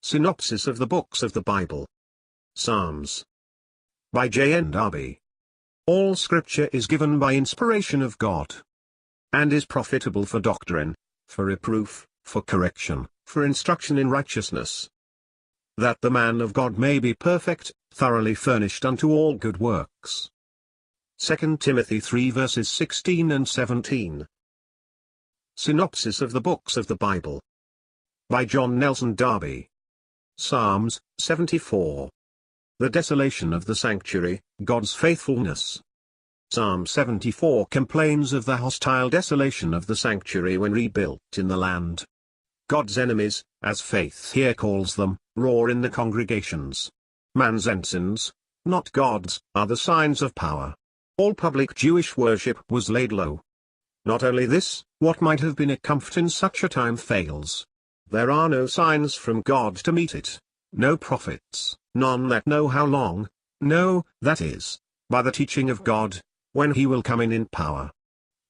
Synopsis of the Books of the Bible. Psalms. By JND Darby. All Scripture is given by inspiration of God, and is profitable for doctrine, for reproof, for correction, for instruction in righteousness, that the man of God may be perfect, thoroughly furnished unto all good works. 2 Timothy 3 verses 16 and 17. Synopsis of the Books of the Bible. By John Nelson Darby. Psalms 74. The desolation of the sanctuary, God's faithfulness. Psalm 74 complains of the hostile desolation of the sanctuary when rebuilt in the land. God's enemies, as faith here calls them, roar in the congregations. Man's ensigns, not God's, are the signs of power. All public Jewish worship was laid low. Not only this, what might have been a comfort in such a time fails. There are no signs from God to meet it, no prophets, none that know how long, no, that is, by the teaching of God, when he will come in power.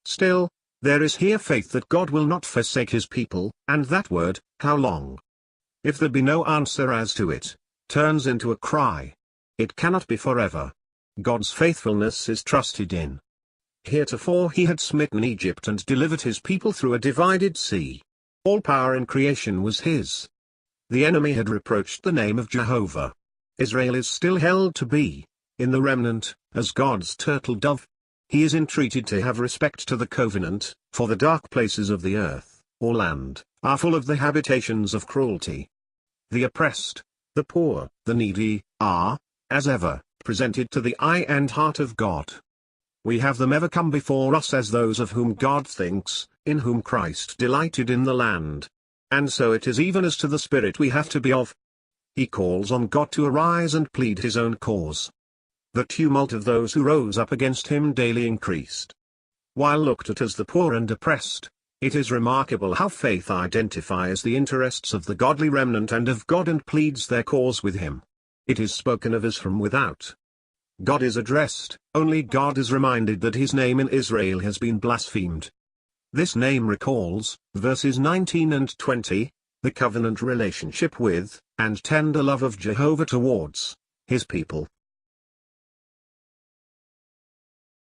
Still, there is here faith that God will not forsake his people, and that word, how long? If there be no answer as to it, turns into a cry. It cannot be forever. God's faithfulness is trusted in. Heretofore he had smitten Egypt and delivered his people through a divided sea. All power in creation was his. The enemy had reproached the name of Jehovah. Israel is still held to be, in the remnant, as God's turtle dove. He is entreated to have respect to the covenant, for the dark places of the earth, or land, are full of the habitations of cruelty. The oppressed, the poor, the needy, are, as ever, presented to the eye and heart of God. We have them ever come before us as those of whom God thinks, in whom Christ delighted in the land. And so it is even as to the spirit we have to be of. He calls on God to arise and plead his own cause. The tumult of those who rose up against him daily increased. While looked at as the poor and oppressed, it is remarkable how faith identifies the interests of the godly remnant and of God and pleads their cause with him. It is spoken of as from without. God is addressed, only God is reminded that his name in Israel has been blasphemed. This name recalls, verses 19 and 20, the covenant relationship with, and tender love of Jehovah towards, his people.